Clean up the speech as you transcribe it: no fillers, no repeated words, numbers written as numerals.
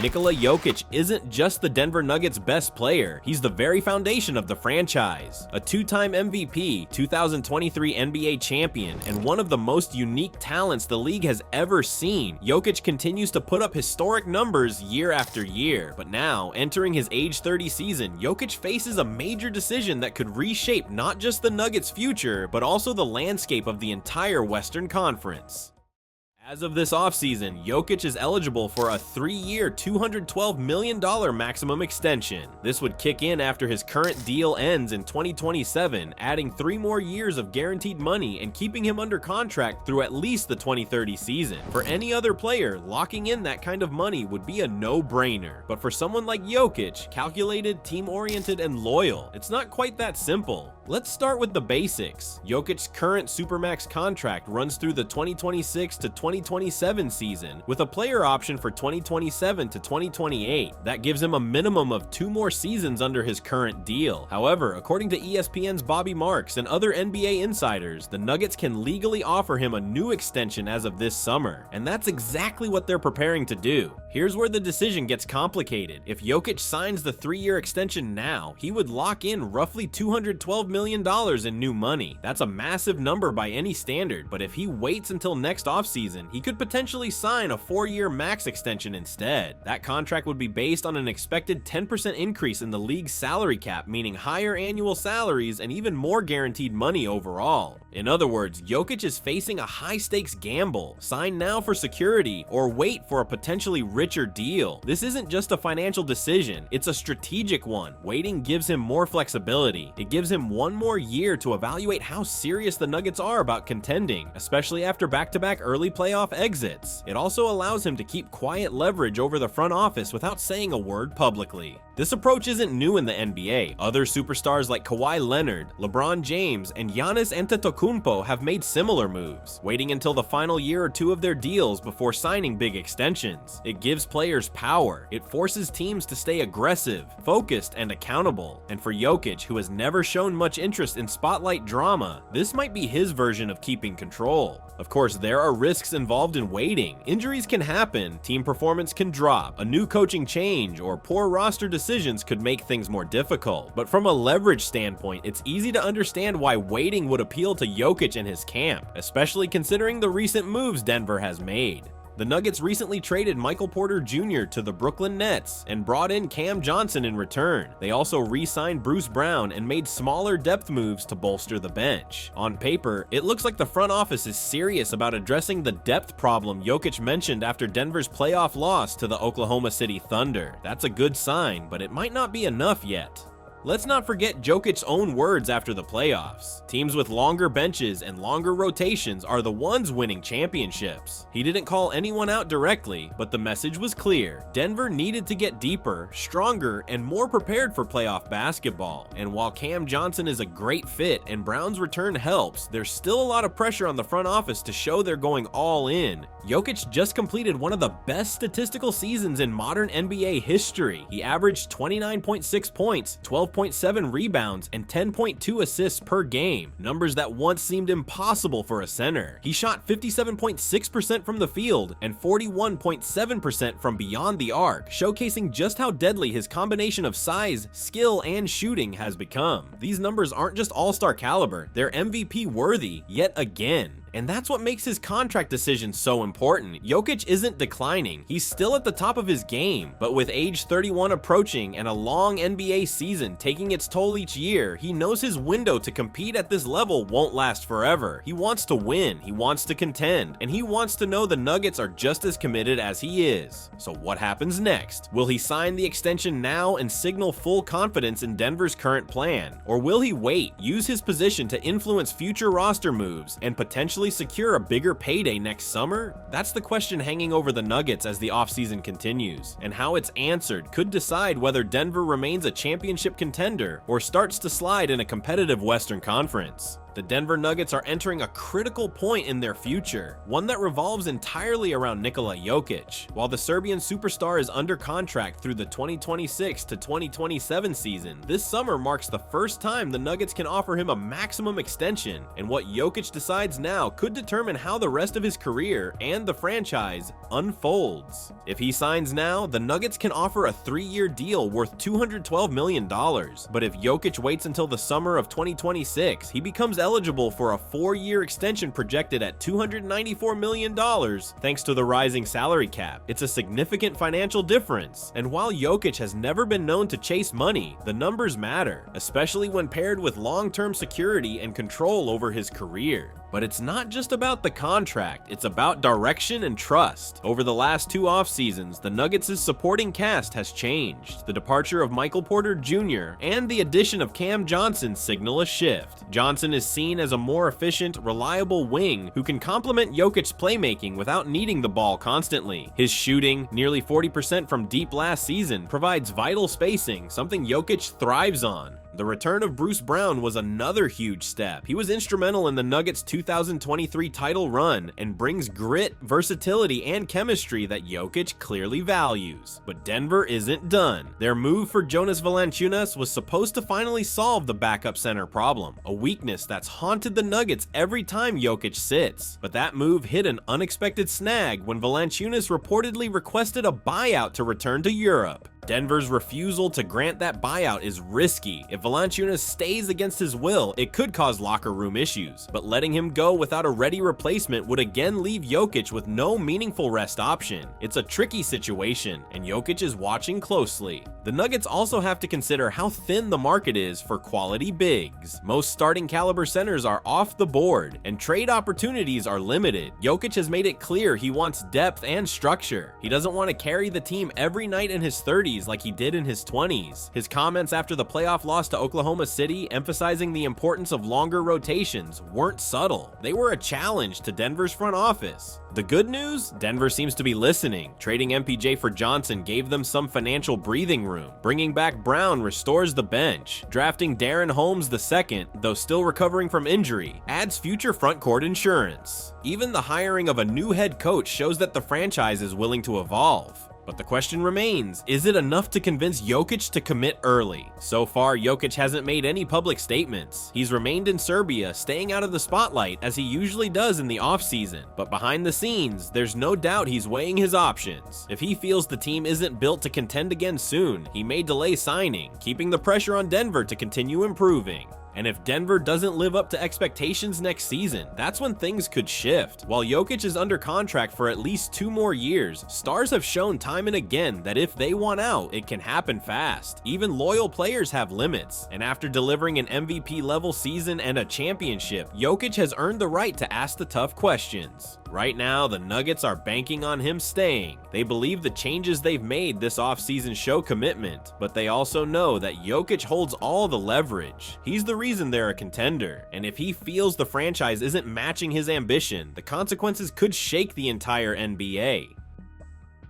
Nikola Jokic isn't just the Denver Nuggets' best player, he's the very foundation of the franchise. A two-time MVP, 2023 NBA champion, and one of the most unique talents the league has ever seen, Jokic continues to put up historic numbers year after year. But now, entering his age 30 season, Jokic faces a major decision that could reshape not just the Nuggets' future, but also the landscape of the entire Western Conference. As of this offseason, Jokic is eligible for a 3-year, $212 million maximum extension. This would kick in after his current deal ends in 2027, adding 3 more years of guaranteed money and keeping him under contract through at least the 2030 season. For any other player, locking in that kind of money would be a no-brainer. But for someone like Jokic, calculated, team-oriented, and loyal, it's not quite that simple. Let's start with the basics. Jokic's current Supermax contract runs through the 2026 to 2027 season, with a player option for 2027 to 2028. That gives him a minimum of 2 more seasons under his current deal. However, according to ESPN's Bobby Marks and other NBA insiders, the Nuggets can legally offer him a new extension as of this summer, and that's exactly what they're preparing to do. Here's where the decision gets complicated. If Jokic signs the 3-year extension now, he would lock in roughly $212 million in new money. That's a massive number by any standard, but if he waits until next offseason, he could potentially sign a 4-year max extension instead. That contract would be based on an expected 10% increase in the league's salary cap, meaning higher annual salaries and even more guaranteed money overall. In other words, Jokic is facing a high-stakes gamble. Sign now for security or wait for a potentially richer deal. This isn't just a financial decision, it's a strategic one. Waiting gives him more flexibility. It gives him 1 more year to evaluate how serious the Nuggets are about contending, especially after back-to-back early playoff exits. It also allows him to keep quiet leverage over the front office without saying a word publicly. This approach isn't new in the NBA. Other superstars like Kawhi Leonard, LeBron James, and Giannis Antetokounmpo have made similar moves, waiting until the final year or 2 of their deals before signing big extensions. It gives players power. It forces teams to stay aggressive, focused, and accountable. And for Jokic, who has never shown much interest in spotlight drama, this might be his version of keeping control. Of course, there are risks involved in waiting. Injuries can happen, team performance can drop, a new coaching change, or poor roster decisions could make things more difficult. But from a leverage standpoint, it's easy to understand why waiting would appeal to Jokic and his camp, especially considering the recent moves Denver has made. The Nuggets recently traded Michael Porter Jr. to the Brooklyn Nets and brought in Cam Johnson in return. They also re-signed Bruce Brown and made smaller depth moves to bolster the bench. On paper, it looks like the front office is serious about addressing the depth problem Jokic mentioned after Denver's playoff loss to the Oklahoma City Thunder. That's a good sign, but it might not be enough yet. Let's not forget Jokic's own words after the playoffs. Teams with longer benches and longer rotations are the ones winning championships. He didn't call anyone out directly, but the message was clear. Denver needed to get deeper, stronger, and more prepared for playoff basketball. And while Cam Johnson is a great fit and Brown's return helps, there's still a lot of pressure on the front office to show they're going all in. Jokic just completed one of the best statistical seasons in modern NBA history. He averaged 29.6 points, 12.7 rebounds, and 10.2 assists per game, numbers that once seemed impossible for a center. He shot 57.6% from the field and 41.7% from beyond the arc, showcasing just how deadly his combination of size, skill, and shooting has become. These numbers aren't just all-star caliber, they're MVP worthy yet again. And that's what makes his contract decision so important. Jokic isn't declining, he's still at the top of his game, but with age 31 approaching and a long NBA season taking its toll each year, he knows his window to compete at this level won't last forever. He wants to win, he wants to contend, and he wants to know the Nuggets are just as committed as he is. So what happens next? Will he sign the extension now and signal full confidence in Denver's current plan? Or will he wait, use his position to influence future roster moves, and potentially secure a bigger payday next summer? That's the question hanging over the Nuggets as the offseason continues, and how it's answered could decide whether Denver remains a championship contender or starts to slide in a competitive Western Conference. The Denver Nuggets are entering a critical point in their future, one that revolves entirely around Nikola Jokic. While the Serbian superstar is under contract through the 2026 to 2027 season, this summer marks the first time the Nuggets can offer him a maximum extension, and what Jokic decides now could determine how the rest of his career and the franchise unfolds. If he signs now, the Nuggets can offer a 3-year deal worth $212 million, but if Jokic waits until the summer of 2026, he becomes eligible for a 4-year extension projected at $294 million thanks to the rising salary cap. It's a significant financial difference, and while Jokic has never been known to chase money, the numbers matter, especially when paired with long-term security and control over his career. But it's not just about the contract, it's about direction and trust. Over the last 2 off-seasons, the Nuggets' supporting cast has changed. The departure of Michael Porter Jr. and the addition of Cam Johnson signal a shift. Johnson is seen as a more efficient, reliable wing who can complement Jokic's playmaking without needing the ball constantly. His shooting, nearly 40% from deep last season, provides vital spacing, something Jokic thrives on. The return of Bruce Brown was another huge step. He was instrumental in the Nuggets' 2023 title run and brings grit, versatility, and chemistry that Jokic clearly values. But Denver isn't done. Their move for Jonas Valanciunas was supposed to finally solve the backup center problem, a weakness that's haunted the Nuggets every time Jokic sits. But that move hit an unexpected snag when Valanciunas reportedly requested a buyout to return to Europe. Denver's refusal to grant that buyout is risky. If Valanciunas stays against his will, it could cause locker room issues, but letting him go without a ready replacement would again leave Jokic with no meaningful rest option. It's a tricky situation, and Jokic is watching closely. The Nuggets also have to consider how thin the market is for quality bigs. Most starting caliber centers are off the board, and trade opportunities are limited. Jokic has made it clear he wants depth and structure. He doesn't want to carry the team every night in his 30s like he did in his 20s. His comments after the playoff loss to Oklahoma City, emphasizing the importance of longer rotations, weren't subtle. They were a challenge to Denver's front office. The good news? Denver seems to be listening. Trading MPJ for Johnson gave them some financial breathing room. Bringing back Brown restores the bench. Drafting Darren Holmes II, though still recovering from injury, adds future frontcourt insurance. Even the hiring of a new head coach shows that the franchise is willing to evolve. But the question remains, is it enough to convince Jokic to commit early? So far, Jokic hasn't made any public statements. He's remained in Serbia, staying out of the spotlight as he usually does in the offseason. But behind the scenes, there's no doubt he's weighing his options. If he feels the team isn't built to contend again soon, he may delay signing, keeping the pressure on Denver to continue improving. And if Denver doesn't live up to expectations next season, that's when things could shift. While Jokic is under contract for at least 2 more years, stars have shown time and again that if they want out, it can happen fast. Even loyal players have limits, and after delivering an MVP-level season and a championship, Jokic has earned the right to ask the tough questions. Right now, the Nuggets are banking on him staying. They believe the changes they've made this offseason show commitment, but they also know that Jokic holds all the leverage. He's the reason they're a contender, and if he feels the franchise isn't matching his ambition, the consequences could shake the entire NBA.